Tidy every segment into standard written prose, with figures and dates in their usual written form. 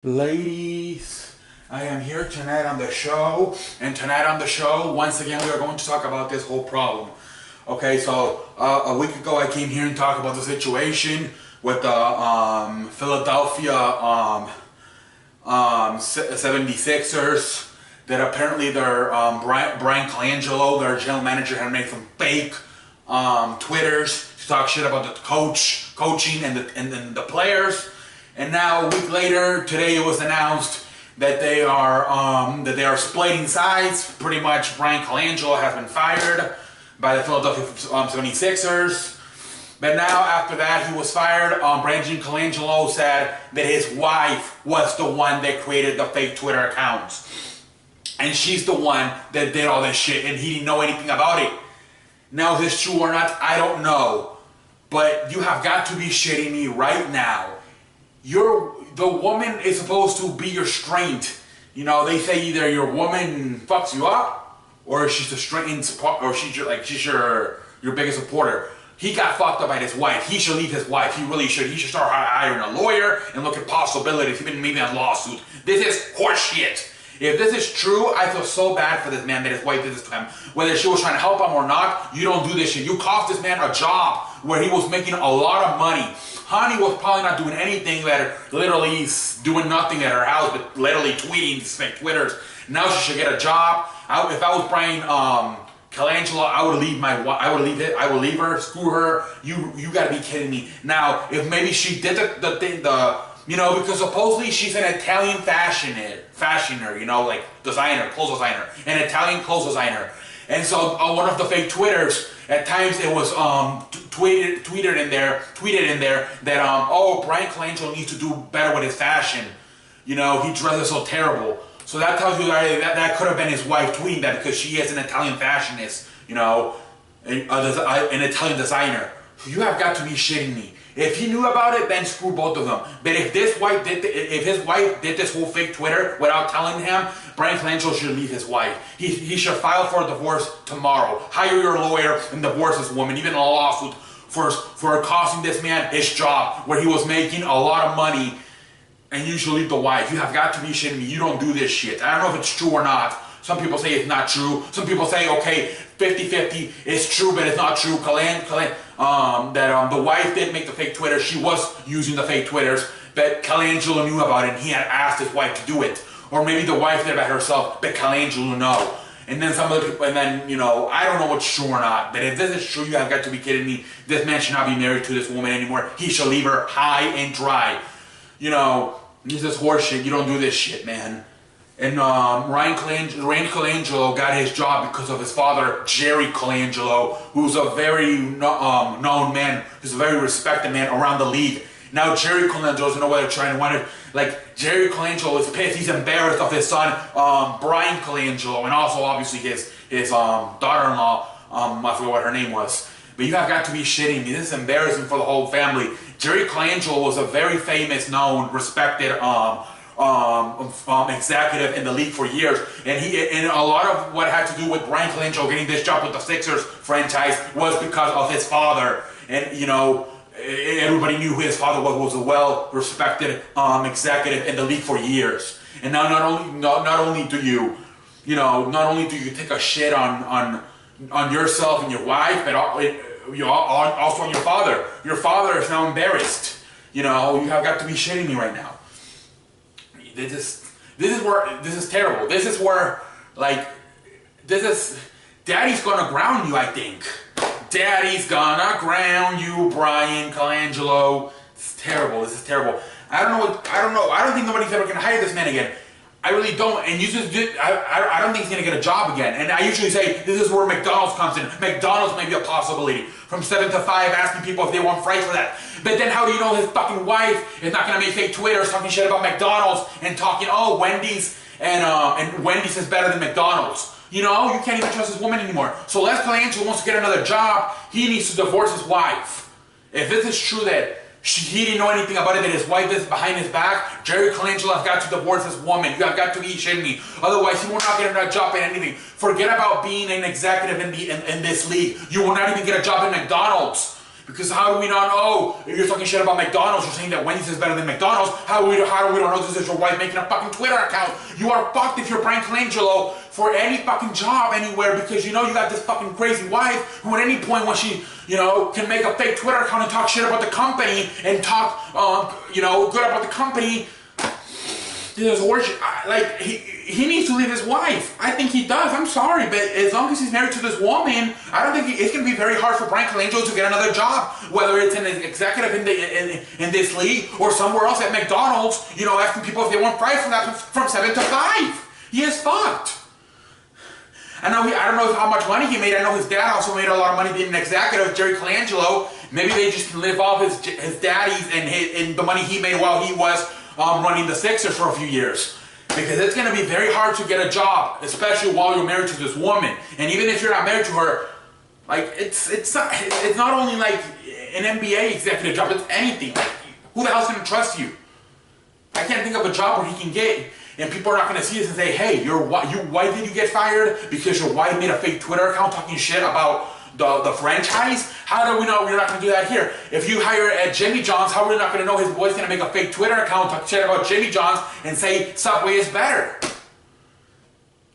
Ladies, I am here tonight on the show, and tonight on the show, once again, we are going to talk about this whole problem. Okay, so a week ago, I came here and talked about the situation with the Philadelphia 76ers, that apparently their Brian Colangelo, their general manager, had made some fake Twitters to talk shit about the coaching, and the players. And now a week later, today it was announced that they are splitting sides. Pretty much, Brian Colangelo has been fired by the Philadelphia 76ers. But now, after that, he was fired. Brandon Colangelo said that his wife was the one that created the fake Twitter accounts, and she's the one that did all this shit, and he didn't know anything about it. Now, is this true or not? I don't know. But you have got to be shitting me right now. The woman is supposed to be your strength. You know, they say either your woman fucks you up, or she's the strength, or she's your biggest supporter. He got fucked up by his wife. He should leave his wife. He really should. He should start hiring a lawyer and look at possibilities, even maybe a lawsuit. This is horseshit. If this is true, I feel so bad for this man that his wife did this to him. Whether she was trying to help him or not, you don't do this shit. You cost this man a job where he was making a lot of money. Honey was probably not doing anything, that literally doing nothing at her house, but literally tweeting, fake Twitters. Now she should get a job. If I was Brian Colangelo, I would leave I would leave her. Screw her. You gotta be kidding me. Now, if maybe she did because supposedly she's an Italian fashioner, like designer, clothes designer, an Italian clothes designer. And so on one of the fake Twitters, at times it was tweeted in there that Brian Colangelo needs to do better with his fashion. He dresses so terrible. So that tells you that could have been his wife tweeting that, because she is an Italian fashionist, an Italian designer. You have got to be shitting me. If he knew about it, then screw both of them. But if his wife did this whole fake Twitter without telling him, Brian Colangelo should leave his wife. He should file for a divorce tomorrow. Hire your lawyer and divorce this woman, even a lawsuit for costing this man his job, where he was making a lot of money, and you should leave the wife. You have got to be shitting me. You don't do this shit. I don't know if it's true or not. Some people say it's not true. Some people say, okay, 50-50, it's true, but it's not true. The wife did make the fake Twitter. She was using the fake Twitters, but Colangelo knew about it, and he had asked his wife to do it. Or maybe the wife did it by herself, but Colangelo know. And then some other people, I don't know what's true or not, but if this is true, you have got to be kidding me. This man should not be married to this woman anymore. He should leave her high and dry. This is horseshit. You don't do this shit, man. And Randy Colangelo got his job because of his father, Jerry Colangelo, who's a very known man, who's a very respected man around the league. Now Jerry Colangelo doesn't know what they're trying to wonder. Jerry Colangelo is pissed. He's embarrassed of his son, Brian Colangelo, and also obviously his daughter-in-law. I forget what her name was. But you have got to be shitting me. This is embarrassing for the whole family. Jerry Colangelo was a very famous, known, respected executive in the league for years, and a lot of what had to do with Brian Colangelo getting this job with the Sixers franchise was because of his father. And everybody knew who his father was a well-respected executive in the league for years. And now not only do you take a shit on yourself and your wife, but also on your father. Your father is now embarrassed. You have got to be shitting me right now. This is terrible. This is where, Daddy's gonna ground you, I think. Daddy's gonna ground you, Brian Colangelo. This is terrible. This is terrible. I don't know. I don't think nobody's ever gonna hire this man again. I really don't. And I don't think he's gonna get a job again. And I usually say this is where McDonald's comes in. McDonald's may be a possibility. From 7 to 5, asking people if they want fries for that. But then how do you know his fucking wife is not gonna make fake Twitters talking shit about McDonald's and talking, Wendy's and Wendy's is better than McDonald's? You can't even trust this woman anymore. So Les Colangelo wants to get another job. He needs to divorce his wife. If this is true that he didn't know anything about it, that his wife is behind his back, Jerry Colangelo has got to divorce this woman. You have got to be shitting me. Otherwise, he will not get another job in anything. Forget about being an executive in this league. You will not even get a job in McDonald's. Because how do we not know? If you're talking shit about McDonald's, you're saying that Wendy's is better than McDonald's. How do we don't know this is your wife making a fucking Twitter account? You are fucked if you're Brian Colangelo for any fucking job anywhere, because you know you got this fucking crazy wife who at any point when she, you know, can make a fake Twitter account and talk shit about the company and talk, you know, good about the company. There's worship. Like, he needs to leave his wife. I think he does. I'm sorry, but as long as he's married to this woman, I don't think it's going to be very hard for Brian Colangelo to get another job, whether it's an executive in this league or somewhere else at McDonald's, you know, asking people if they want fries from 7 to 5. He is fucked. I don't know how much money he made. I know his dad also made a lot of money being an executive, Jerry Colangelo. Maybe they just can live off his daddy's and the money he made while he was running the Sixers for a few years. Because it's going to be very hard to get a job, especially while you're married to this woman. And even if you're not married to her, like, it's not only like an NBA executive job, it's anything. Like, who the hell's going to trust you? I can't think of a job where he can get, and people are not going to see this and say, hey, why did you get fired? Because your wife made a fake Twitter account talking shit about the franchise? How do we know we're not going to do that here? If you hire at Jimmy John's, how are we not going to know his boy's going to make a fake Twitter account, talk shit about Jimmy John's, and say Subway is better?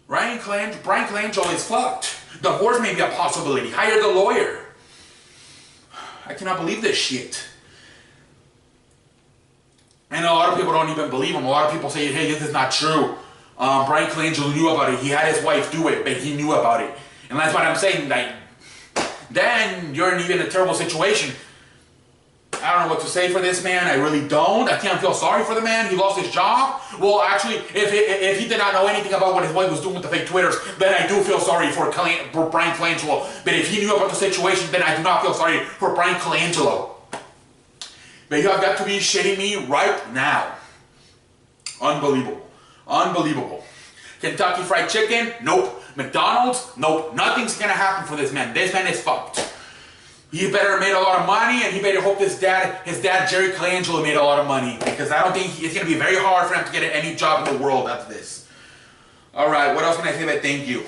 Brian Colangelo is fucked. Divorce may be a possibility. Hire the lawyer. I cannot believe this shit. And a lot of people don't even believe him. A lot of people say, hey, this is not true. Brian Colangelo knew about it. He had his wife do it, but he knew about it. And that's what I'm saying. Like, then you're in even a terrible situation. I don't know what to say for this man. I really don't. I can't feel sorry for the man. He lost his job. Well, actually, if he did not know anything about what his wife was doing with the fake Twitters, then I do feel sorry for Brian Colangelo. But if he knew about the situation, then I do not feel sorry for Brian Colangelo. But you have got to be shitting me right now. Unbelievable. Unbelievable. Kentucky Fried Chicken? Nope. McDonald's? Nope. Nothing's gonna happen for this man. This man is fucked. He better have made a lot of money, and he better hope his dad, Jerry Colangelo, made a lot of money, because I don't think it's gonna be very hard for him to get any job in the world after this. All right. What else can I say but thank you?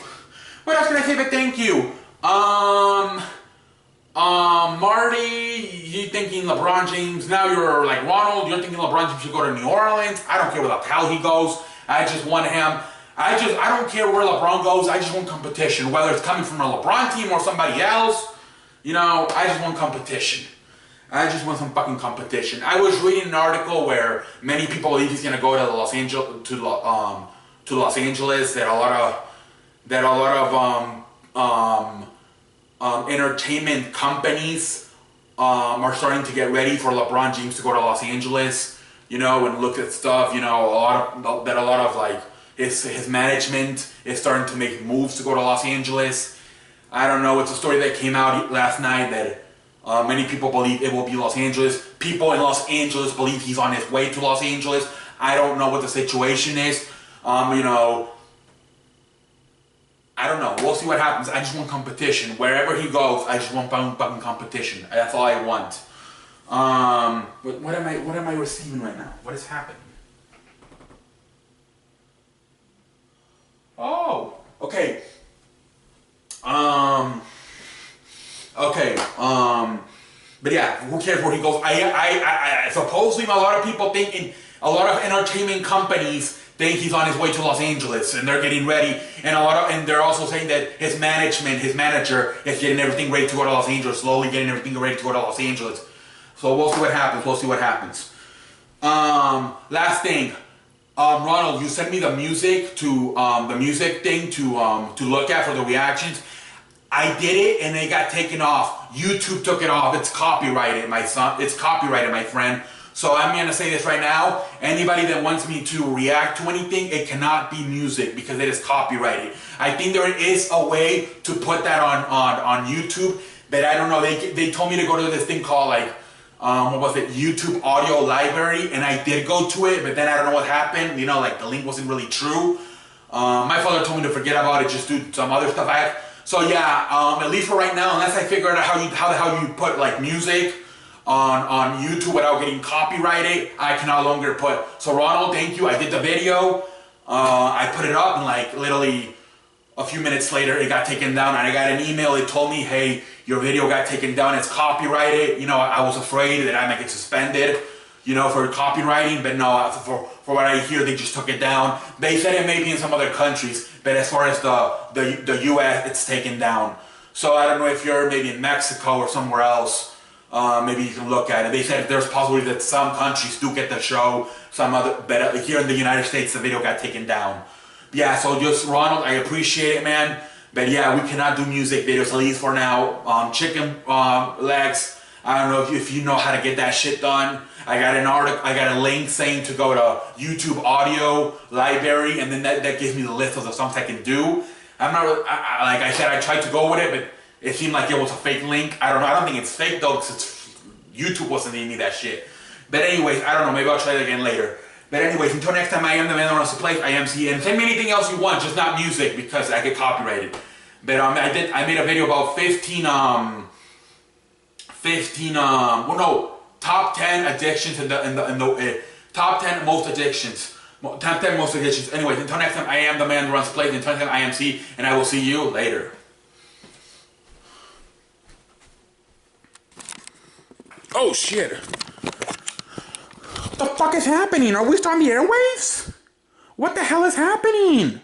What else can I say but thank you? Marty, you thinking LeBron James? Now you're like Ronald. You're thinking LeBron James should go to New Orleans. I don't care where the hell he goes. I just want him. I don't care where LeBron goes. I just want competition, whether it's coming from a LeBron team or somebody else. You know, I just want competition. I just want some fucking competition. I was reading an article where many people believe he's gonna go to Los Angeles, to Los Angeles. That a lot of entertainment companies are starting to get ready for LeBron James to go to Los Angeles. You know, and look at stuff. You know, a lot of like. His management is starting to make moves to go to Los Angeles. I don't know. It's a story that came out last night that many people believe it will be Los Angeles. People in Los Angeles believe he's on his way to Los Angeles. I don't know what the situation is. You know, I don't know. We'll see what happens. I just want competition. Wherever he goes, I just want fucking competition. That's all I want. What am I receiving right now? What is happening? Oh, okay. But yeah, who cares where he goes? I supposedly a lot of people thinking, a lot of entertainment companies think he's on his way to Los Angeles, and they're getting ready, and they're also saying that his manager is getting everything ready to go to Los Angeles, slowly getting everything ready to go to Los Angeles. So we'll see what happens. Last thing. Ronald, you sent me the music to the music thing to look at for the reactions. I did it and it got taken off. YouTube took it off. It's copyrighted, my son. It's copyrighted, my friend. So I'm gonna say this right now. Anybody that wants me to react to anything, it cannot be music because it is copyrighted. I think there is a way to put that on YouTube, but I don't know. They told me to go to this thing called like. What was it? YouTube Audio Library, and I did go to it, but then I don't know what happened. You know, like the link wasn't really true. My father told me to forget about it, just do some other stuff. So yeah, at least for right now, unless I figure out how the hell you put like music on YouTube without getting copyrighted, I can no longer put. So Ronald, thank you. I did the video. I put it up in like literally a few minutes later, it got taken down, and I got an email. It told me, hey, your video got taken down. It's copyrighted. You know, I was afraid that I might get suspended, you know, for copywriting, but no, for what I hear, they just took it down. They said it may be in some other countries, but as far as the U.S., it's taken down. So I don't know if you're maybe in Mexico or somewhere else. Maybe you can look at it. They said there's possibility that some countries do get the show, some other, but here in the United States, the video got taken down. Yeah, so just Ronald, I appreciate it, man. But yeah, we cannot do music videos, at least for now. Chicken legs, I don't know if you know how to get that shit done. I got an article, I got a link saying to go to YouTube audio library, and then that gives me the list of the songs I can do. I'm not, like I said, I tried to go with it, but it seemed like it was a fake link. I don't know, I don't think it's fake though, because YouTube wasn't giving me that shit. But anyways, I don't know, maybe I'll try it again later. But anyways, until next time, I am the man that wants to play. I am C, and send me anything else you want, just not music, because I get copyrighted. But I made a video about top 10 addictions in the top 10 most addictions. Top 10 most addictions. Anyways, until next time, I am the man that runs plays. Until next time, I am C, and I will see you later. Oh shit. What the fuck is happening? Are we still on the airwaves? What the hell is happening?